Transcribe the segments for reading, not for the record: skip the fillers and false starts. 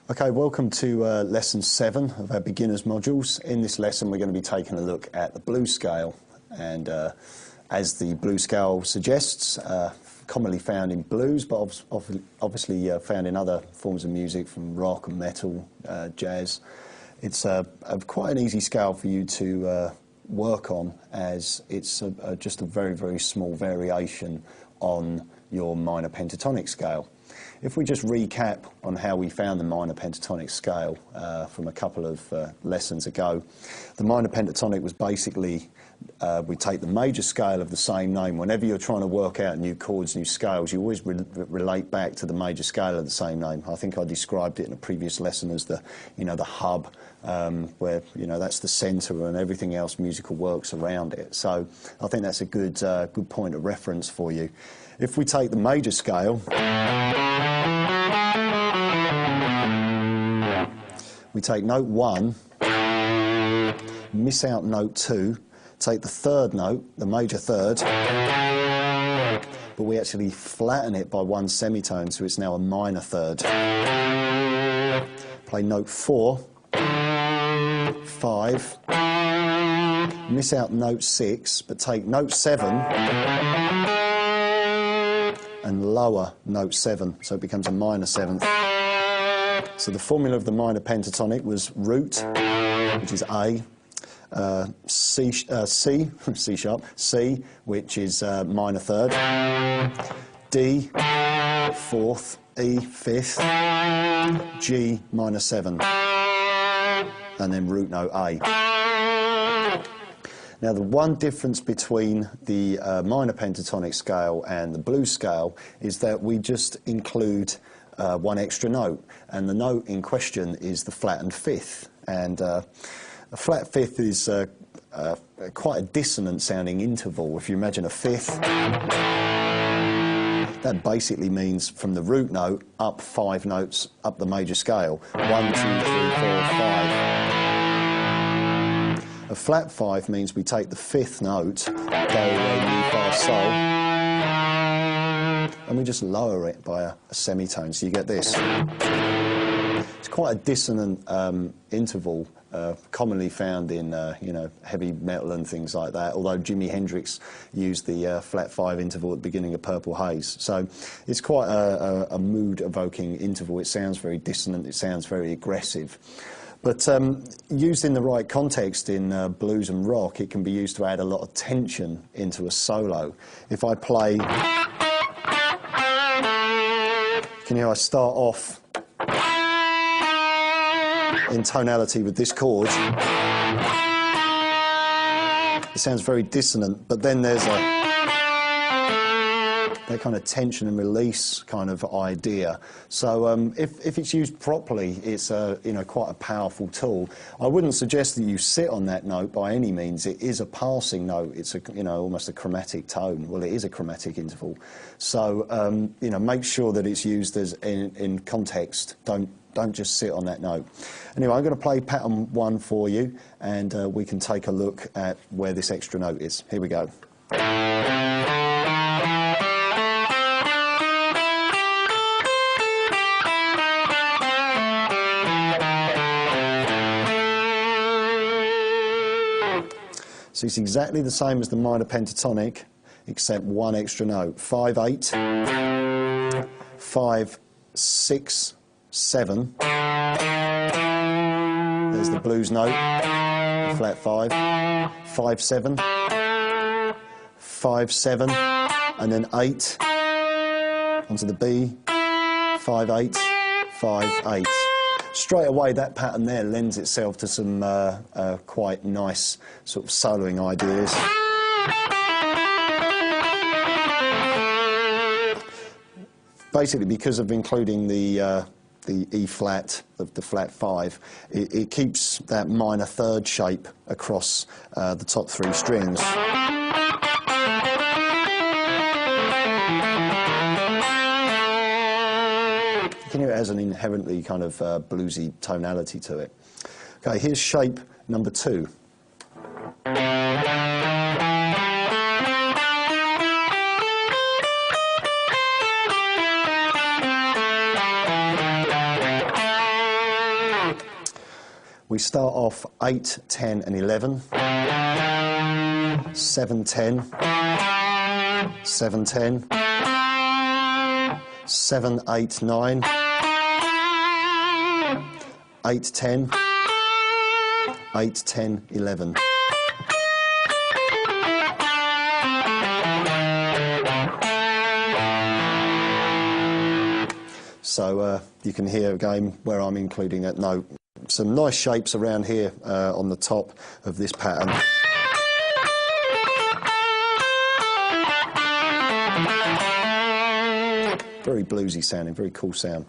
Okay, welcome to lesson 7 of our beginners modules. In this lesson we're going to be taking a look at the blues scale, and as the blues scale suggests, commonly found in blues, but obviously found in other forms of music from rock and metal, jazz. It's quite an easy scale for you to work on, as it's just a very, very small variation on your minor pentatonic scale. If we just recap on how we found the minor pentatonic scale from a couple of lessons ago, the minor pentatonic was basically, we take the major scale of the same name. Whenever you're trying to work out new chords, new scales, you always relate back to the major scale of the same name. I think I described it in a previous lesson as the hub, where, that's the centre and everything else musical works around it. So I think that's a good point of reference for you. If we take the major scale, we take note 1, miss out note 2, take the third note, the major third, but we actually flatten it by 1 semitone, so it's now a minor third. Play note 4, 5, miss out note 6, but take note 7 and lower note 7, so it becomes a minor 7th. So the formula of the minor pentatonic was root, which is A, C, C sharp, C, which is minor third, D, 4th, E, 5th, G, minor 7, and then root note A. Now, the one difference between the minor pentatonic scale and the blues scale is that we just include 1 extra note, and the note in question is the flattened 5th. And a flat 5th is quite a dissonant sounding interval. If you imagine a 5th, that basically means from the root note up 5 notes up the major scale. 1, 2, 3, 4, 5. A flat 5 means we take the 5th note, do, re, mi, fa, sol, and we just lower it by a semitone, so you get this. It's quite a dissonant interval, commonly found in heavy metal and things like that, although Jimi Hendrix used the flat 5 interval at the beginning of Purple Haze. So it's quite a mood-evoking interval. It sounds very dissonant, it sounds very aggressive. But used in the right context in blues and rock, it can be used to add a lot of tension into a solo. If I play, can you hear I start off in tonality with this chord? It sounds very dissonant, but then there's that kind of tension and release kind of idea. So if it's used properly, it's quite a powerful tool. I wouldn't suggest that you sit on that note by any means. It is a passing note. It's almost a chromatic tone. Well, it is a chromatic interval. So make sure that it's used as in context. Don't just sit on that note. Anyway, I'm going to play pattern 1 for you, and we can take a look at where this extra note is. Here we go. So it's exactly the same as the minor pentatonic, except 1 extra note. 5, 8, 5, 6, 7. There's the blues note, the flat 5. 5, 7, 5, 7, and then 8 onto the B. 5, 8, 5, 8. Straight away, that pattern there lends itself to some quite nice sort of soloing ideas. Basically, because of including the E flat, the flat 5, it keeps that minor third shape across the top 3 strings. It has an inherently kind of bluesy tonality to it. Okay, here's shape number 2. we start off 8, 10 and 11, 7, 10, 7, 10, 7, 8, 9, 8, 10, 8, 10, 11. So you can hear again where I'm including that note. Some nice shapes around here on the top of this pattern. Very bluesy sounding, very cool sound.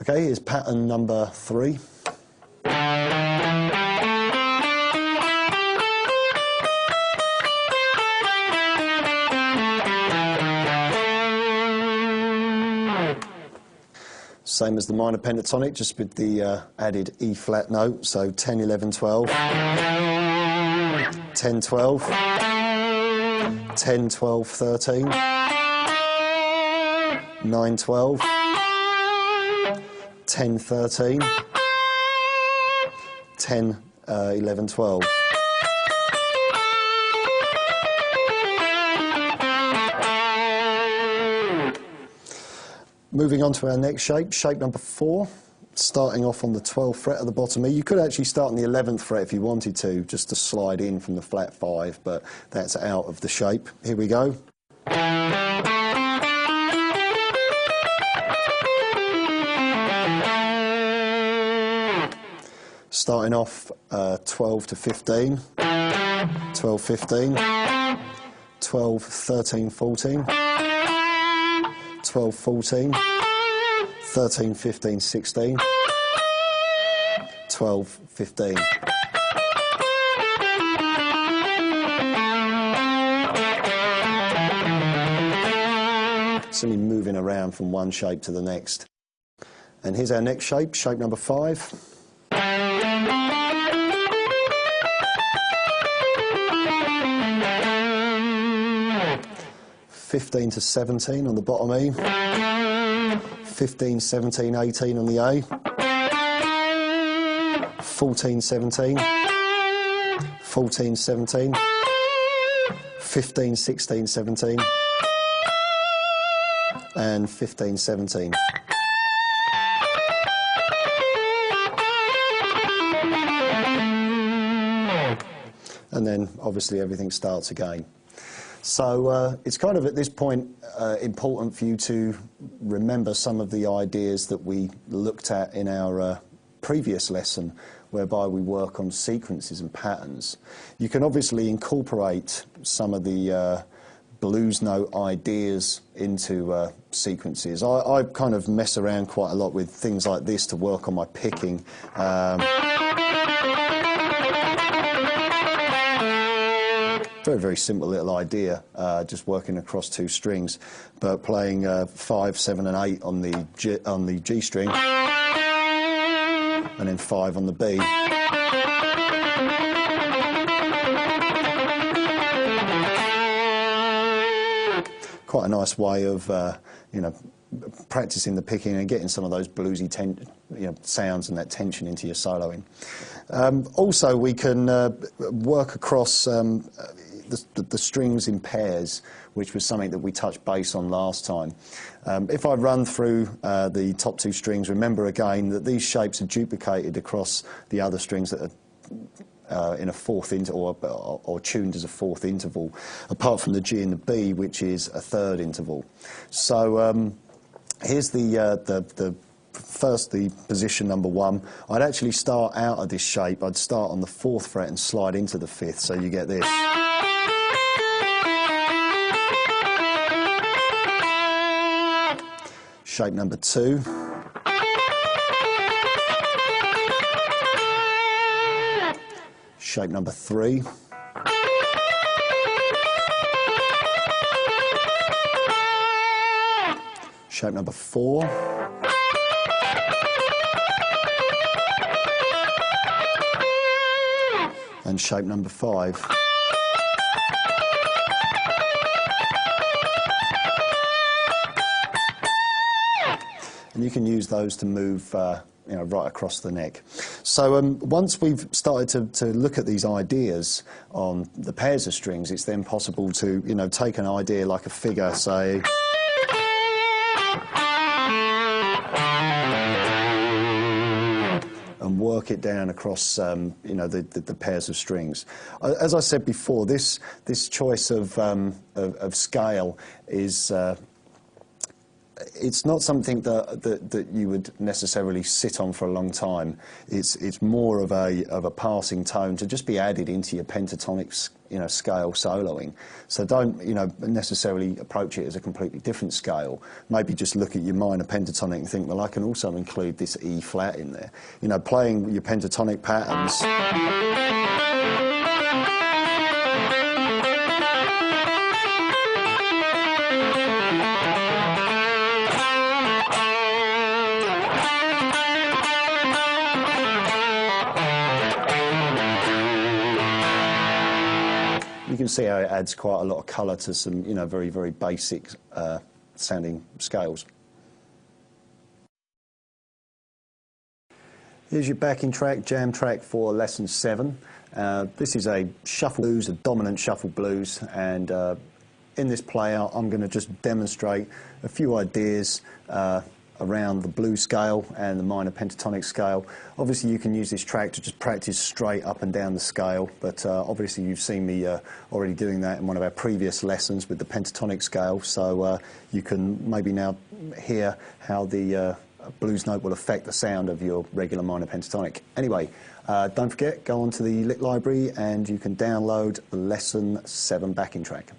Okay, here's pattern number 3. Same as the minor pentatonic, just with the added E flat note. So 10, 11, 12, 10, 12, 10, 12, 13, 9, 12, 10, 13, 10, 11, 12. Moving on to our next shape, shape number 4, starting off on the 12th fret at the bottom here. You could actually start on the 11th fret if you wanted to, just to slide in from the flat 5, but that's out of the shape. Here we go. Starting off 12 to 15, 12, 15, 12, 13, 14, 12, 14, 13, 15, 16, 12, 15. Simply moving around from one shape to the next. And here's our next shape, shape number 5. (15 to 17 on the bottom E, 15, 17, 18 on the A, 14, 17, 14, 17, 15, 16, 17, and 15, 17. And then obviously everything starts again. So it's kind of at this point important for you to remember some of the ideas that we looked at in our previous lesson, whereby we work on sequences and patterns. You can obviously incorporate some of the blues note ideas into sequences. I kind of mess around quite a lot with things like this to work on my picking. Very, very simple little idea, just working across 2 strings, but playing 5, 7 and 8 on the G string, and then 5 on the B. Quite a nice way of, practicing the picking and getting some of those bluesy sounds and that tension into your soloing. Also, we can work across the strings in pairs, which was something that we touched base on last time. If I run through the top 2 strings, remember again that these shapes are duplicated across the other strings that are in a 4th interval or tuned as a 4th interval, apart from the G and the B, which is a 3rd interval. So here's the position number 1. I'd actually start out of this shape. I'd start on the 4th fret and slide into the 5th, so you get this. Shape number 2. Shape number 3. Shape number 4. And shape number 5. And you can use those to move right across the neck. So once we've started to look at these ideas on the pairs of strings, it's then possible to, you know, take an idea like a figure, say, and work it down across, you know, the pairs of strings. As I said before, this choice of scale is it's not something that you would necessarily sit on for a long time. It's more of a passing tone to just be added into your pentatonic, you know, scale soloing. So don't, you know, necessarily approach it as a completely different scale. Maybe just look at your minor pentatonic and think, well, I can also include this E flat in there. You know, playing your pentatonic patterns. You can see how it adds quite a lot of colour to some, you know, very, very basic sounding scales. Here's your backing track, jam track for lesson 7. This is a shuffle blues, a dominant shuffle blues, and in this playout I'm going to just demonstrate a few ideas around the blues scale and the minor pentatonic scale. Obviously you can use this track to just practice straight up and down the scale, but obviously you've seen me already doing that in one of our previous lessons with the pentatonic scale, so you can maybe now hear how the blues note will affect the sound of your regular minor pentatonic. Anyway, don't forget, go onto the Lick Library and you can download the lesson 7 backing track.